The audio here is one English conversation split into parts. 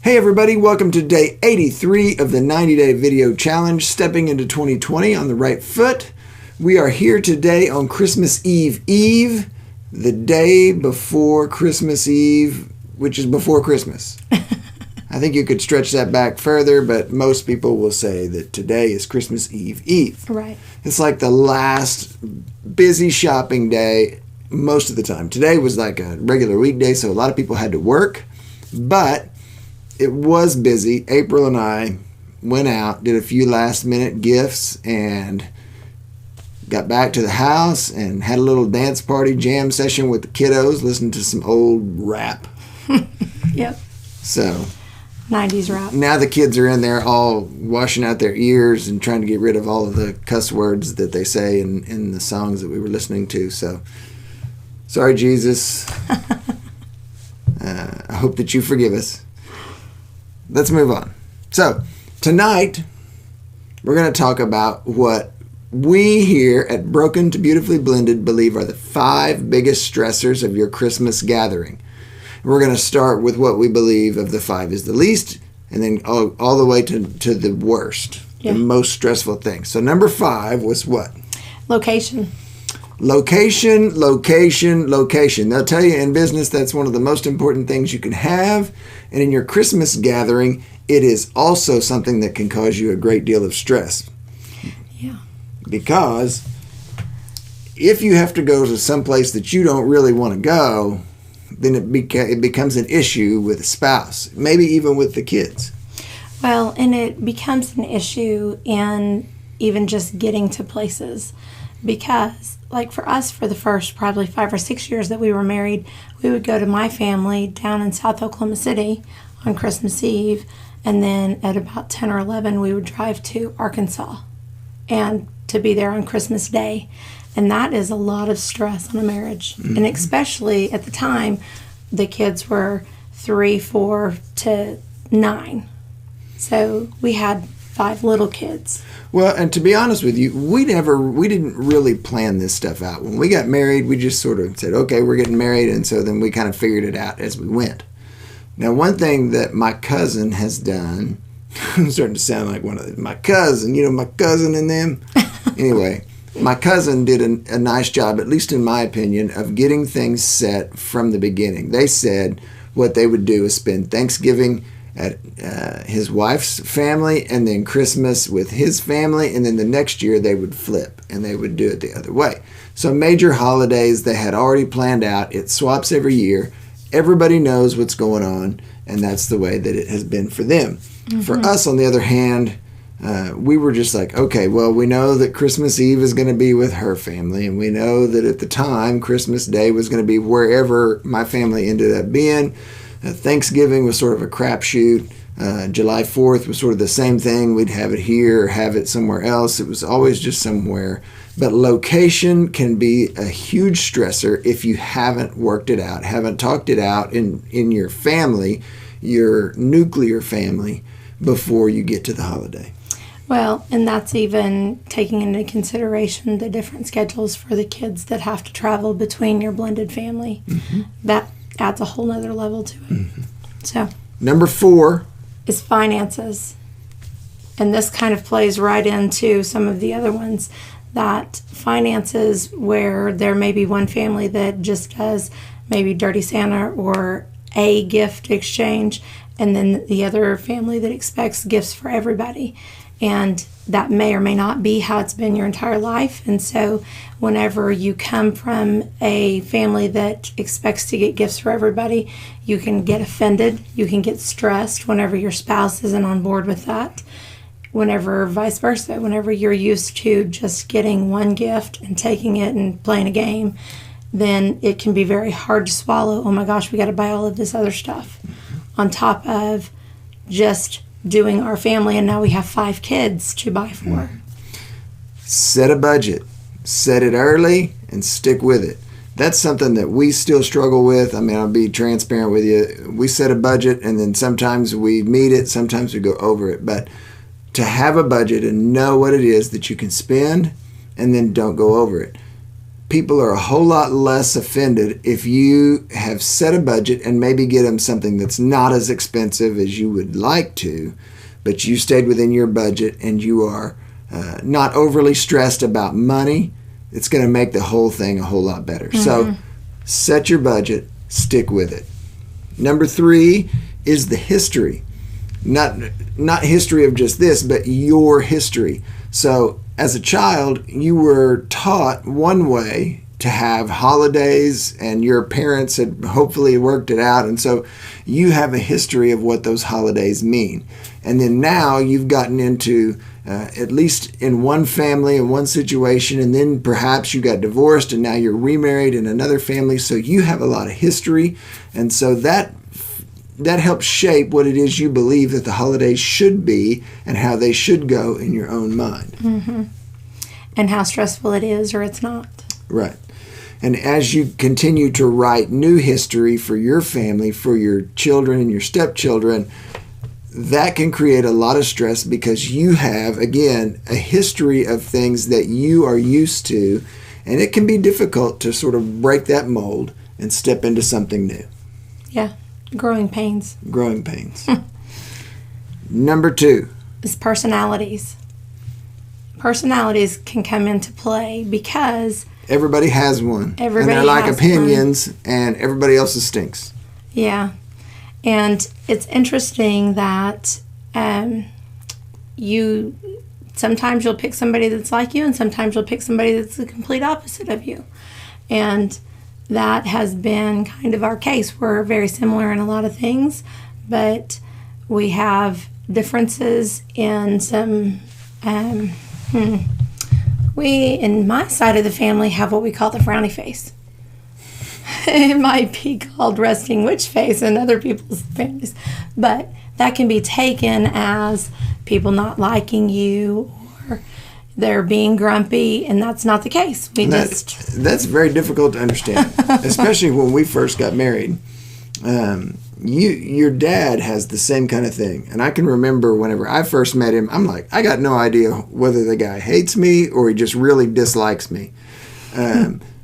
Hey everybody, welcome to day 83 of the 90-day video challenge, stepping into 2020 on the right foot. We are here today on Christmas Eve, the day before Christmas Eve, which is before Christmas. I think you could stretch that back further, but most people will say that today is Christmas Eve. Right. It's like the last busy shopping day most of the time. Today was like a regular weekday, so a lot of people had to work, but it was busy. April and I went out, did a few last minute gifts, and got back to the house and had a little dance party jam session with the kiddos, listened to some old rap. Yep. So 90s rap. now the kids are in there all washing out their ears and trying to get rid of all of the cuss words that they say in the songs that we were listening to. So sorry, Jesus. I hope that you forgive us. Let's move on. So, tonight, we're going to talk about what we here at Broken to Beautifully Blended believe are the 5 biggest stressors of your Christmas gathering. We're going to start with what we believe of the 5 is the least, and then all the way to the worst, the most stressful thing. So, number 5 was what? Location. Location. They'll tell you in business that's one of the most important things you can have. And in your Christmas gathering, it is also something that can cause you a great deal of stress. Yeah. Because if you have to go to some place that you don't really want to go, then it becomes an issue with a spouse, maybe even with the kids. Well, and it becomes an issue in even just getting to places. Because, like for us, for the first probably 5 or 6 years that we were married, we would go to my family down in South Oklahoma City on Christmas Eve, and then at about 10 or 11, we would drive to Arkansas and to be there on Christmas Day. And that is a lot of stress on a marriage. Mm-hmm. And especially at the time, the kids were 3, 4 to 9. So we had 5 little kids. Well, and to be honest with you, we didn't really plan this stuff out. When we got married, we just sort of said, okay, we're getting married, and so then we kind of figured it out as we went. Now, one thing that my cousin has done, I'm starting to sound like my cousin and them. Anyway, my cousin did a nice job, at least in my opinion, of getting things set from the beginning. They said what they would do is spend Thanksgiving at his wife's family, and then Christmas with his family, and then the next year they would flip and they would do it the other way. So major holidays they had already planned out. It swaps every year. Everybody knows what's going on, and that's the way that it has been for them. Mm-hmm. For us, on the other hand, we were just like, okay, well, we know that Christmas Eve is going to be with her family, and we know that at the time Christmas Day was going to be wherever my family ended up being. Thanksgiving was sort of a crapshoot. July 4th was sort of the same thing. We'd have it here or have it somewhere else. It was always just somewhere. But location can be a huge stressor if you haven't worked it out, haven't talked it out in your family, your nuclear family, before you get to the holiday. Well, and that's even taking into consideration the different schedules for the kids that have to travel between your blended family. Mm-hmm. That adds a whole nother level to it. Mm-hmm. So number 4 is finances. And this kind of plays right into some of the other ones, that finances where there may be one family that just does maybe Dirty Santa or a gift exchange, and then the other family that expects gifts for everybody. And that may or may not be how it's been your entire life. And so whenever you come from a family that expects to get gifts for everybody, you can get offended. You can get stressed whenever your spouse isn't on board with that. Whenever vice versa, whenever you're used to just getting one gift and taking it and playing a game, then it can be very hard to swallow. Oh my gosh, we got to buy all of this other stuff on top of just doing our family, and now we have 5 kids to buy for. Set a budget. Set it early and stick with it. That's something that we still struggle with. I mean, I'll be transparent with you. We set a budget, and then sometimes we meet it, sometimes we go over it. But to have a budget and know what it is that you can spend, and then don't go over it. people are a whole lot less offended if you have set a budget and maybe get them something that's not as expensive as you would like to, but you stayed within your budget and you are not overly stressed about money. It's going to make the whole thing a whole lot better. So set your budget, stick with it. Number 3 is the history. Not history of just this, but your history. So as a child, you were taught one way to have holidays, and your parents had hopefully worked it out, and so you have a history of what those holidays mean. And then now you've gotten into, at least in one family, in one situation, and then perhaps you got divorced and now you're remarried in another family, so you have a lot of history, and so that helps shape what it is you believe that the holidays should be and how they should go in your own mind. And how stressful it is or it's not. Right. And as you continue to write new history for your family, for your children and your stepchildren, that can create a lot of stress because you have, again, a history of things that you are used to, and it can be difficult to sort of break that mold and step into something new. Yeah. Growing pains. Growing pains. Number 2 is personalities. Personalities can come into play because everybody has one. Everybody and they're like has opinions, one. And everybody else's stinks. Yeah. And it's interesting that sometimes you'll pick somebody that's like you, and sometimes you'll pick somebody that's the complete opposite of you. And that has been kind of our case. We're very similar in a lot of things, but we have differences in some. We, in my side of the family, have what we call the frowny face. It might be called resting witch face in other people's families, but that can be taken as people not liking you or they're being grumpy, and that's not the case. That's very difficult to understand, especially when we first got married. Your dad has the same kind of thing, and I can remember whenever I first met him, I'm like, I got no idea whether the guy hates me or he just really dislikes me.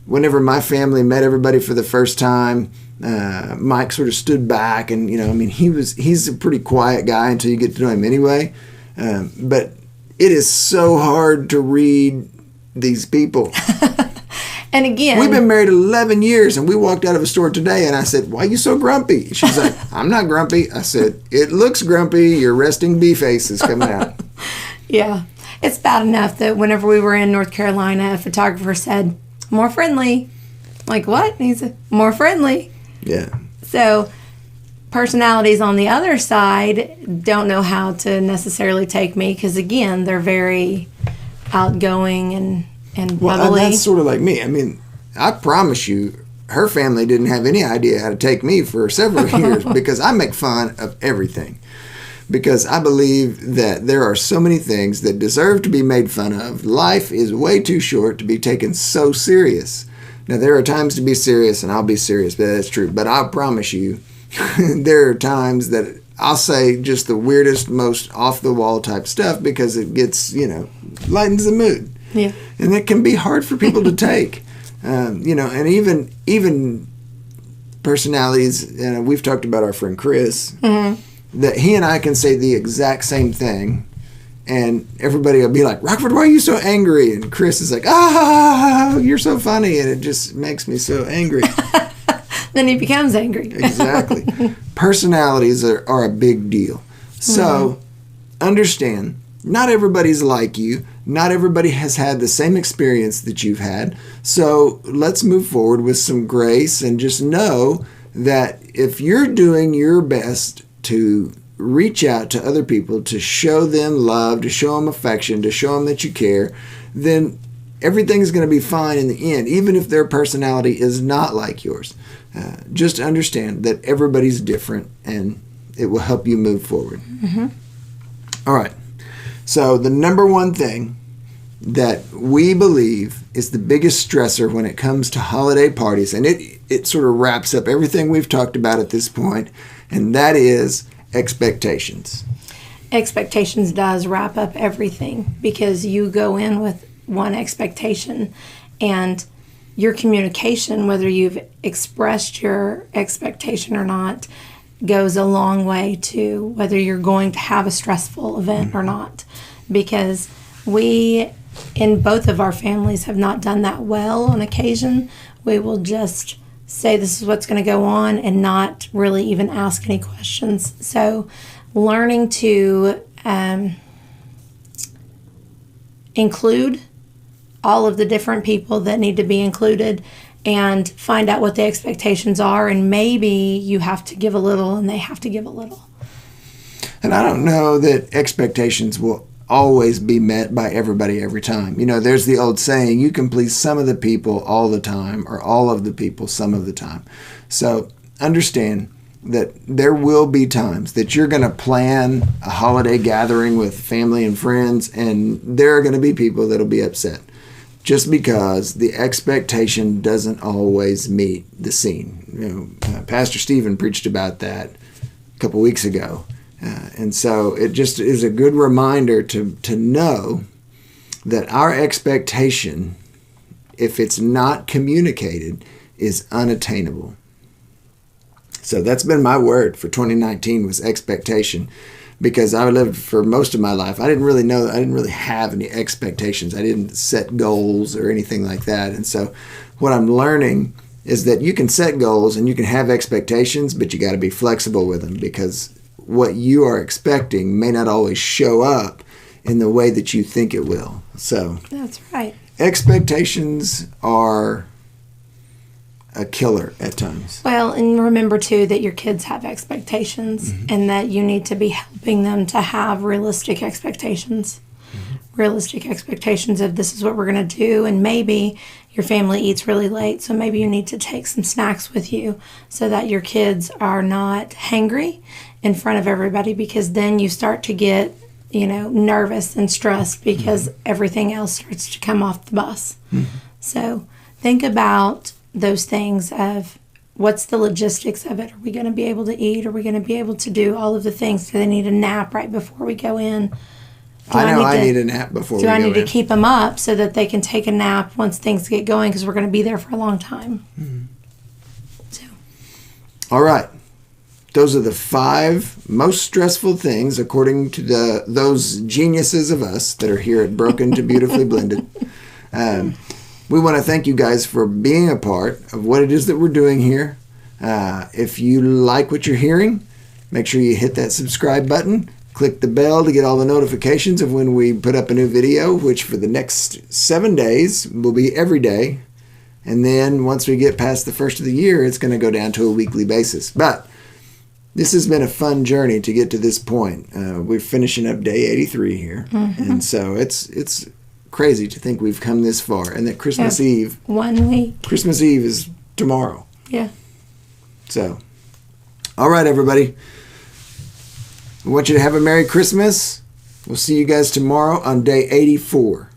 Whenever my family met everybody for the first time, Mike sort of stood back, and he's a pretty quiet guy until you get to know him anyway. But it is so hard to read these people. And again, we've been married 11 years, and we walked out of a store today, and I said, "Why are you so grumpy?" She's like, "I'm not grumpy." I said, "It looks grumpy. Your resting bee face is coming out." Yeah. It's bad enough that whenever we were in North Carolina, a photographer said, "More friendly." I'm like, what? And he said, "More friendly." Yeah. So personalities on the other side don't know how to necessarily take me because, again, they're very outgoing and bubbly. Well, and that's sort of like me. I mean, I promise you, her family didn't have any idea how to take me for several years because I make fun of everything. Because I believe that there are so many things that deserve to be made fun of. Life is way too short to be taken so serious. Now, there are times to be serious, and I'll be serious, but that's true. But I promise you, there are times that I'll say just the weirdest, most off-the-wall type stuff because it gets, lightens the mood. Yeah. And it can be hard for people to take. And even personalities, we've talked about our friend Chris, that he and I can say the exact same thing, and everybody will be like, "Rockford, why are you so angry?" And Chris is like, "You're so funny," and it just makes me so angry. Then he becomes angry. Exactly. Personalities are a big deal. So understand, not everybody's like you. Not everybody has had the same experience that you've had. So let's move forward with some grace and just know that if you're doing your best to reach out to other people, to show them love, to show them affection, to show them that you care, then everything's going to be fine in the end, even if their personality is not like yours. Just understand that everybody's different, and it will help you move forward. All right. So the number one thing that we believe is the biggest stressor when it comes to holiday parties, and it sort of wraps up everything we've talked about at this point, and that is expectations. Expectations does wrap up everything because you go in with one expectation, and your communication, whether you've expressed your expectation or not, goes a long way to whether you're going to have a stressful event or not. Because we, in both of our families, have not done that well on occasion. We will just say this is what's going to go on and not really even ask any questions. So learning to include all of the different people that need to be included and find out what the expectations are, and maybe you have to give a little and they have to give a little. And I don't know that expectations will always be met by everybody every time. You know, there's the old saying, you can please some of the people all the time or all of the people some of the time. So understand that there will be times that you're going to plan a holiday gathering with family and friends, and there are going to be people that'll be upset just because the expectation doesn't always meet the scene. You know, Pastor Stephen preached about that a couple weeks ago. And so it just is a good reminder to know that our expectation, if it's not communicated, is unattainable. So that's been my word for 2019, was expectation, because I lived for most of my life. I didn't really have any expectations. I didn't set goals or anything like that. And so what I'm learning is that you can set goals and you can have expectations, but you got to be flexible with them, because what you are expecting may not always show up in the way that you think it will. So that's right. Expectations are a killer at times. Well, and remember too that your kids have expectations, and that you need to be helping them to have realistic expectations. Realistic expectations of this is what we're going to do, and maybe your family eats really late, so maybe you need to take some snacks with you so that your kids are not hangry in front of everybody, because then you start to get, nervous and stressed because everything else starts to come off the bus. So think about those things of what's the logistics of it. Are we going to be able to eat? Are we going to be able to do all of the things? Do they need a nap right before we go in? I need a nap before we go in. Do I need to keep them up so that they can take a nap once things get going, because we're going to be there for a long time? So. All right. Those are the 5 most stressful things, according to those geniuses of us that are here at Broken to Beautifully Blended. We want to thank you guys for being a part of what it is that we're doing here. If you like what you're hearing, make sure you hit that subscribe button. Click the bell to get all the notifications of when we put up a new video, which for the next 7 days will be every day. And then once we get past the first of the year, it's going to go down to a weekly basis. But this has been a fun journey to get to this point. We're finishing up day 83 here. And so it's crazy to think we've come this far, and that Christmas Eve. 1 week. Christmas Eve is tomorrow. Yeah. So, all right, everybody. I want you to have a Merry Christmas. We'll see you guys tomorrow on day 84.